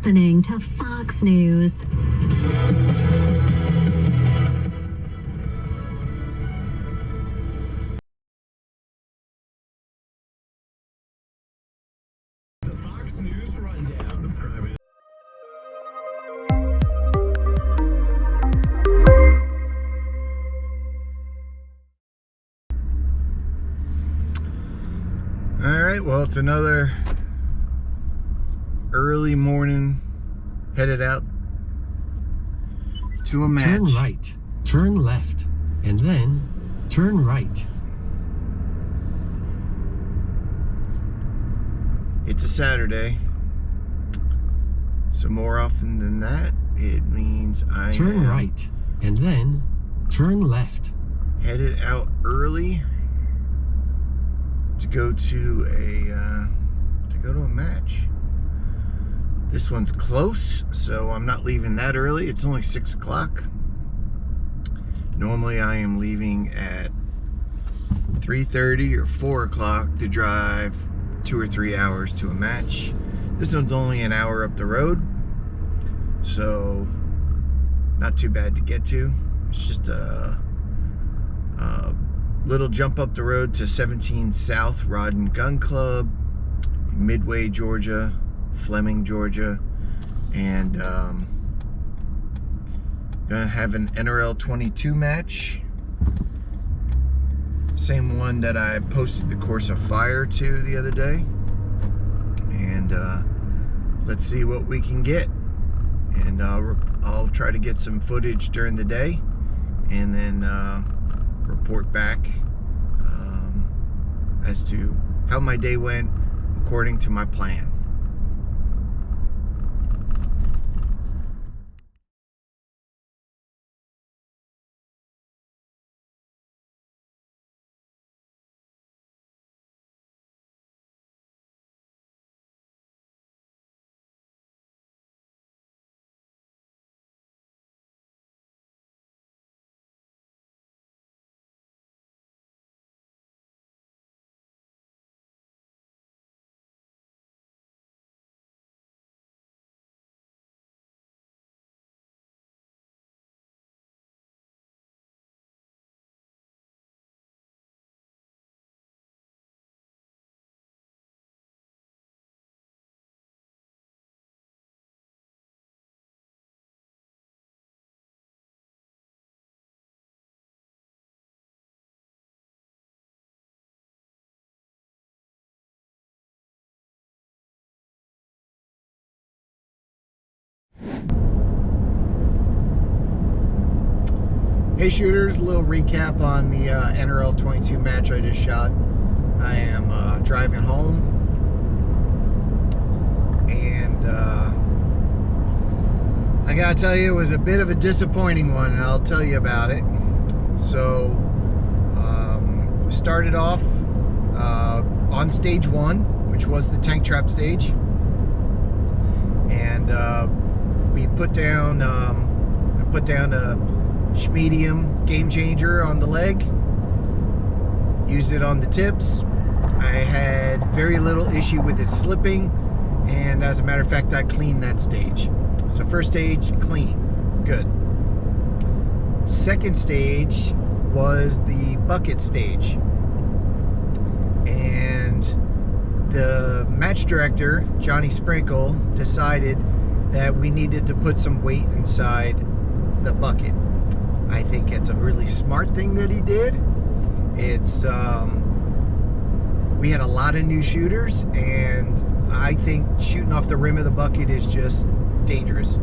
listening to Fox News. Alright, well, it's another early morning, headed out to a match. Turn right, turn left, and then turn right. It's a Saturday, so more often than that, it means I Turn am right, and then turn left. headed out early to go to a match. This one's close, so I'm not leaving that early. It's only 6 o'clock. Normally I am leaving at 3:30 or 4 o'clock to drive 2 or 3 hours to a match. This one's only an hour up the road, so not too bad to get to. It's just a little jump up the road to 17 South Rod and Gun Club, Midway, Georgia, Fleming, Georgia, and gonna have an NRL22 match. Same one that I posted the Course of Fire to the other day, and let's see what we can get. And I'll try to get some footage during the day, and then report back as to how my day went according to my plan. Hey shooters, a little recap on the NRL22 match I just shot. I am driving home, and I gotta tell you, it was a bit of a disappointing one, and I'll tell you about it. So, we started off on stage 1, which was the tank trap stage, and we put down I put down a medium game changer on the leg, used it on the tips. I had very little issue with it slipping, and as a matter of fact, I cleaned that stage. So first stage, clean, good. Second stage was the bucket stage, and the match director, Johnny Sprinkle, decided that we needed to put some weight inside the bucket. I think it's a really smart thing that he did. It's we had a lot of new shooters, and I think shooting off the rim of the bucket is just dangerous.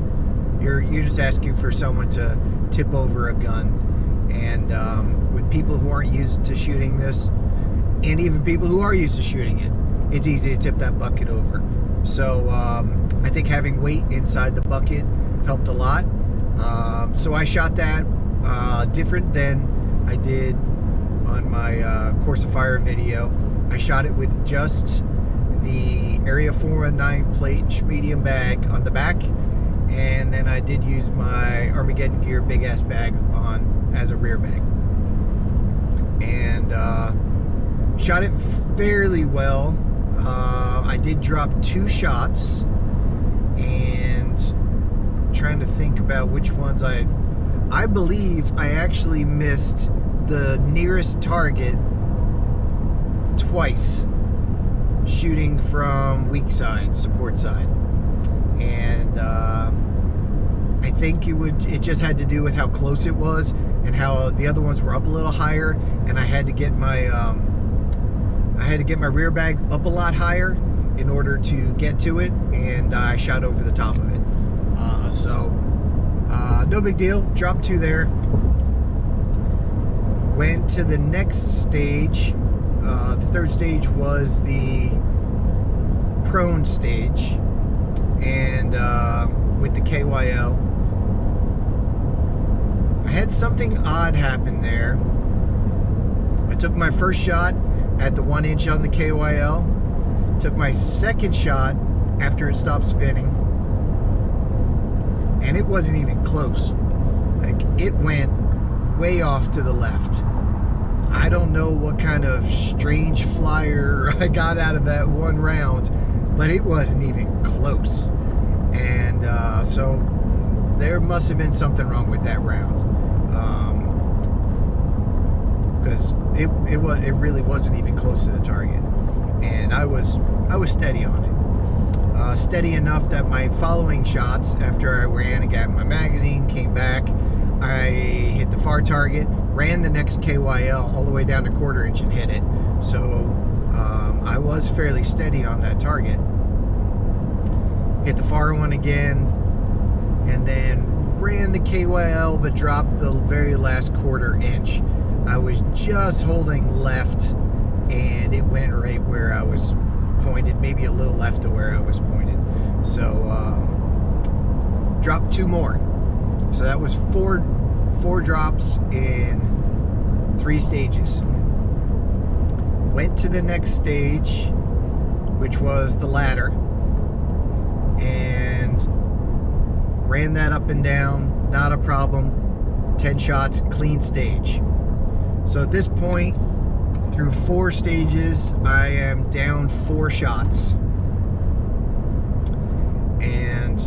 You're just asking for someone to tip over a gun, and with people who aren't used to shooting this, and even people who are used to shooting it, it's easy to tip that bucket over. So I think having weight inside the bucket helped a lot. So I shot that different than I did on my Course of Fire video. I shot it with just the Area 419 plate medium bag on the back, and then I did use my Armageddon Gear big ass bag on as a rear bag, and shot it fairly well. I did drop 2 shots, and trying to think about which ones I believe I actually missed the nearest target twice, shooting from weak side, support side. And I think it just had to do with how close it was and how the other ones were up a little higher, and I had to get my rear bag up a lot higher in order to get to it, and I shot over the top of it. No big deal. Dropped 2 there. Went to the next stage. The 3rd stage was the prone stage, and with the KYL, I had something odd happen there. I took my first shot at the 1 inch on the KYL. Took my second shot after it stopped spinning, and it wasn't even close. Like, it went way off to the left. I don't know what kind of strange flyer I got out of that one round, but it wasn't even close. And so there must have been something wrong with that round, because it really wasn't even close to the target, and I was steady on it. Steady enough that my following shots, after I ran and got my magazine, came back, I hit the far target, ran the next KYL all the way down to 1/4 inch and hit it. So I was fairly steady on that target. Hit the far one again, and then ran the KYL, but dropped the very last 1/4 inch. I was just holding left, and it went right where I was pointed, maybe a little left of where I was pointed. So dropped 2 more. So that was four drops in 3 stages. Went to the next stage, which was the ladder, and ran that up and down, not a problem. 10 shots, clean stage. So at this point, through 4 stages, I am down 4 shots, and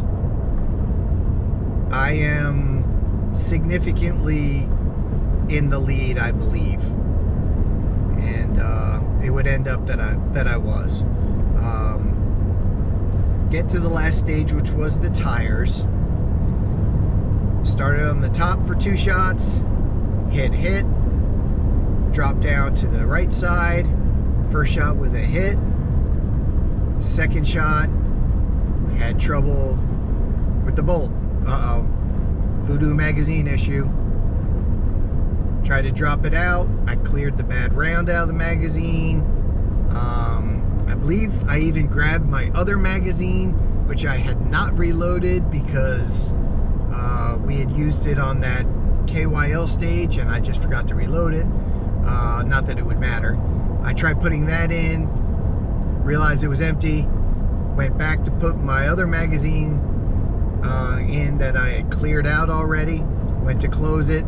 I am significantly in the lead, I believe, and it would end up that I was. Get to the last stage, which was the tires. Started on the top for 2 shots, hit, dropped down to the right side. First shot was a hit. Second shot, had trouble with the bolt. Voodoo magazine issue. Tried to drop it out. I cleared the bad round out of the magazine. I believe I even grabbed my other magazine, which I had not reloaded because we had used it on that KYL stage, and I just forgot to reload it. Not that it would matter. I tried putting that in, realized it was empty, went back to put my other magazine in that I had cleared out already, went to close it,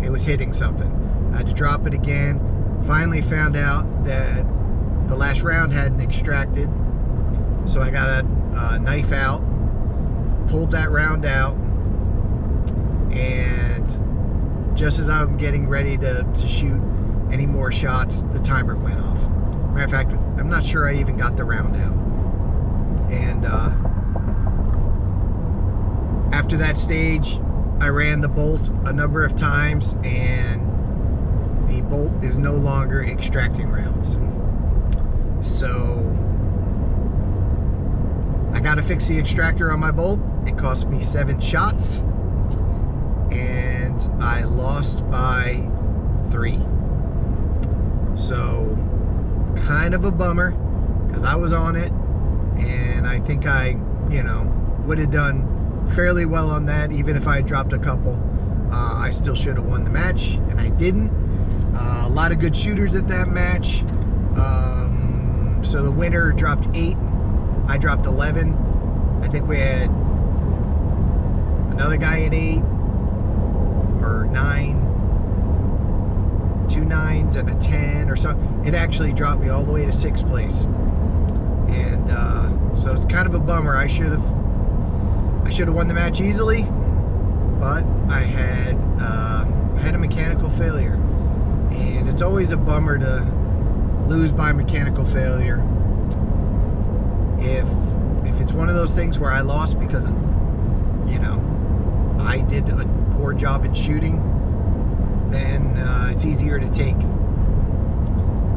it was hitting something. I had to drop it again. Finally found out that the last round hadn't extracted, so I got a knife out, pulled that round out, and just as I'm getting ready to shoot any more shots, the timer went off. Matter of fact, I'm not sure I even got the round out. And after that stage, I ran the bolt a number of times, and the bolt is no longer extracting rounds. So I got to fix the extractor on my bolt. It cost me 7 shots, and I lost by 3. So kind of a bummer, because I was on it, and I think I, would have done fairly well on that. Even if I had dropped a couple, I still should have won the match, and I didn't. A lot of good shooters at that match. So the winner dropped 8, I dropped 11. I think we had another guy at 8 or 9, 2 9s and a 10 or so. It actually dropped me all the way to 6th place, and so it's kind of a bummer. I should have should have won the match easily, but I had a mechanical failure, and it's always a bummer to lose by mechanical failure. If it's one of those things where I lost because, you know, I did a poor job at shooting, then it's easier to take.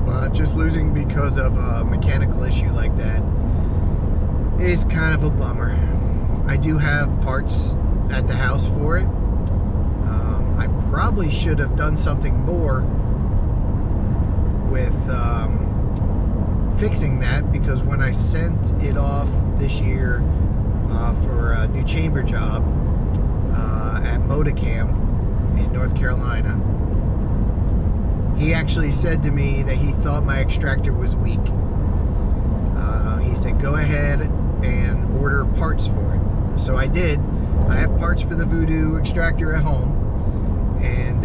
But just losing because of a mechanical issue like that is kind of a bummer. I do have parts at the house for it. I probably should have done something more with fixing that, because when I sent it off this year for a new chamber job at Modicam in North Carolina, he actually said to me that he thought my extractor was weak. He said, go ahead and order parts for it. So I did. I have parts for the Voodoo extractor at home, and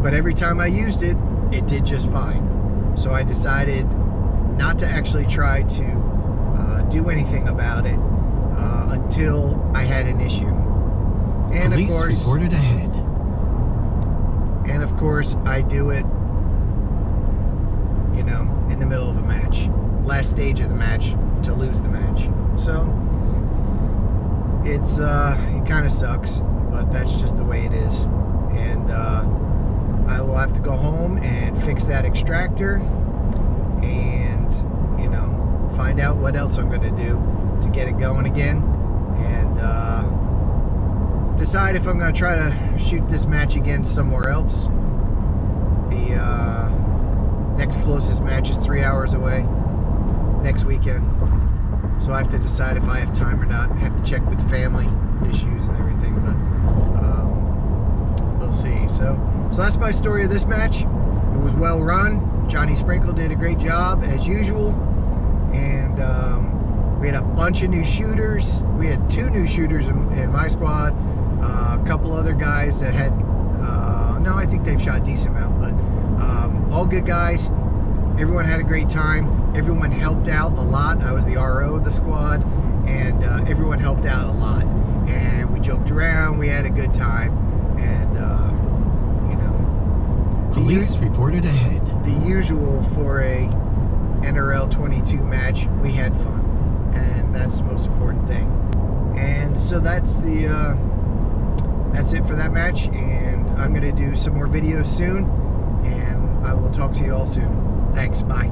but every time I used it, it did just fine. So I decided not to actually try to do anything about it until I had an issue. And Police of course, reported ahead. And of course, I do it, you know, in the middle of a match, last stage of the match, to lose the match. So it's it kind of sucks, but that's just the way it is. And I will have to go home and fix that extractor, and, you know, find out what else I'm going to do to get it going again, and decide if I'm going to try to shoot this match again somewhere else. The next closest match is 3 hours away next weekend, so I have to decide if I have time or not. I have to check with family issues and everything, but we'll see. So that's my story of this match. It was well run. Johnny Sprinkle did a great job as usual, and we had a bunch of new shooters. We had 2 new shooters in my squad. A couple other guys that had, no, I think they've shot a decent amount, but all good guys. Everyone had a great time. Everyone helped out a lot. I was the RO of the squad, and everyone helped out a lot. And we joked around. We had a good time, and you know, Police reported ahead. the usual for a NRL22 match. We had fun, and that's the most important thing. And so that's it for that match, and I'm going to do some more videos soon, and I will talk to you all soon. Thanks, bye.